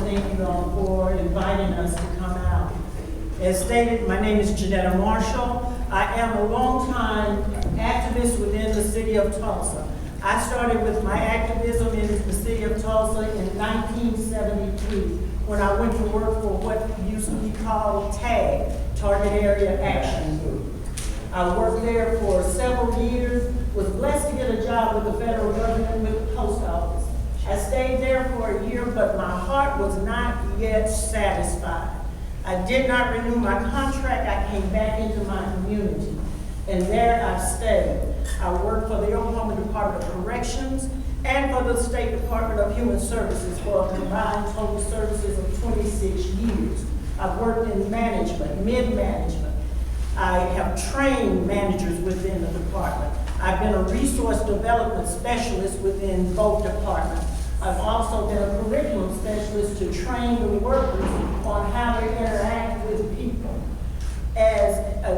thank you all for inviting us to come out. As stated, my name is Jeanetta Marshall. I am a longtime activist within the city of Tulsa. I started with my activism in the city of Tulsa in 1973 when I went to work for what used to be called TAG, Target Area Action Group. I worked there for several years, was blessed to get a job with the federal government with the post office. I stayed there for a year, but my heart was not yet satisfied. I did not renew my contract. I came back into my community, and there I stayed. I worked for the Oklahoma Department of Corrections and for the State Department of Human Services for a combined total services of 26 years. I've worked in management, mid-management. I have trained managers within the department. I've been a resource development specialist within both departments. I've also been a curriculum specialist to train the workers on how to interact with people. As a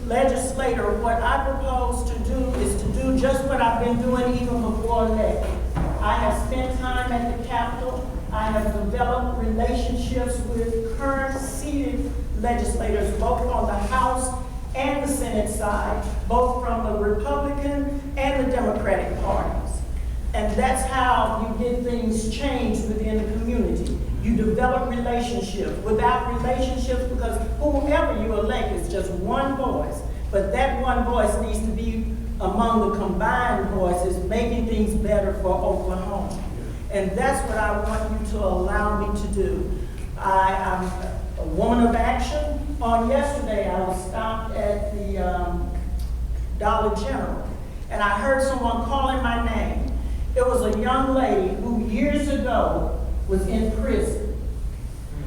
legislator, what I propose to do is to do just what I've been doing even before elected. I have spent time at the Capitol. I have developed relationships with current seated legislators, both on the House and the Senate side, both from the Republican and the Democratic parties. And that's how you get things changed within the community. You develop relationships. Without relationships, because whomever you elect is just one voice, but that one voice needs to be among the combined voices, making things better for Oklahoma. And that's what I want you to allow me to do. I'm a woman of action. On yesterday, I was stopped at the Dollar General, and I heard someone calling my name. It was a young lady who years ago was in prison.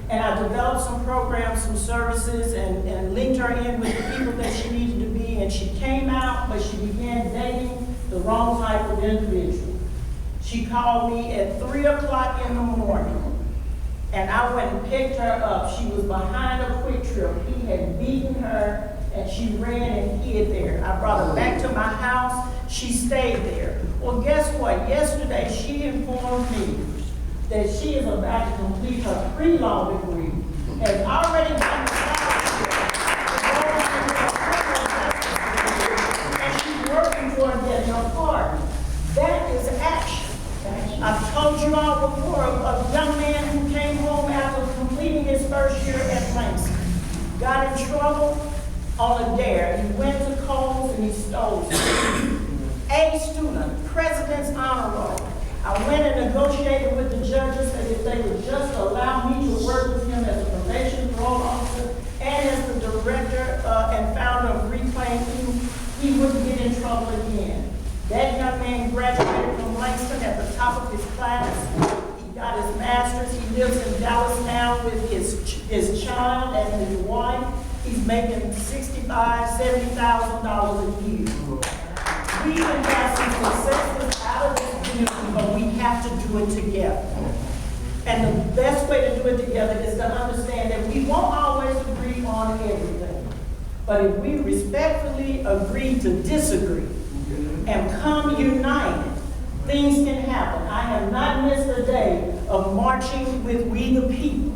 And I developed some programs, some services, and linked her in with the people that she needed to be. And she came out, but she began dating the wrong type of individual. She called me at 3 o'clock in the morning. And I went and picked her up. She was behind a Quick Trip. He had beaten her, and she ran and hid there. I brought her back to my house. She stayed there. Well, guess what? Yesterday, she informed me that she is about to complete her pre-law degree, has already gotten the scholarship, and she's working toward getting her pardon. That is action. I've told you all before of a young man who came home after completing his first year at Langston, got in trouble on a dare. He went to Kohl's and he stole something. A student, President's Honor Roll. I went and negotiated with the judges that if they would just allow me to work with him as a probation parole officer and as the director and founder of Reclaim Youth, he wouldn't get in trouble again. That young man graduated from Langston at the top of his class. He got his master's. He lives in Dallas now with his child and his wife. He's making $65,000, $70,000 a year. We can have some successes out of this community, but we have to do it together. And the best way to do it together is to understand that we won't always agree on everything. But if we respectfully agree to disagree and come united, things can happen. I have not missed a day of marching with We the People.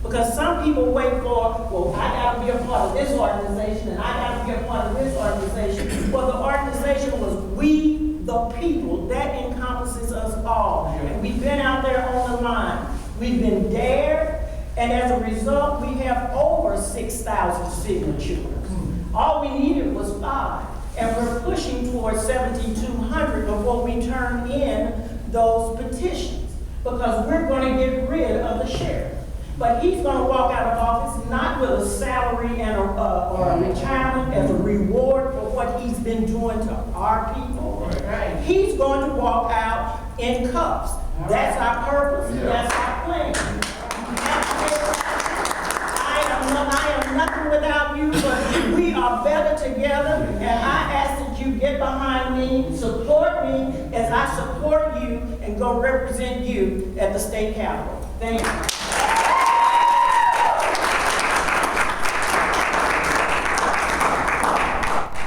Because some people wait for, well, I got to be a part of this organization and I got to be a part of this organization. Well, the organization was We the People. That encompasses us all. And we've been out there on the line. We've been dared, and as a result, we have over 6,000 signatures. All we needed was 5. And we're pushing towards 7,200 before we turn in those petitions. Because we're going to get rid of the sheriff. But he's going to walk out of office not with a salary and or a retirement as a reward for what he's been doing to our people. Right. He's going to walk out in cuffs. That's our purpose. Yeah. That's our plan. I am nothing without you, but we are better together. And I ask that you get behind me, support me as I support you, and go represent you at the state capitol. Thank you.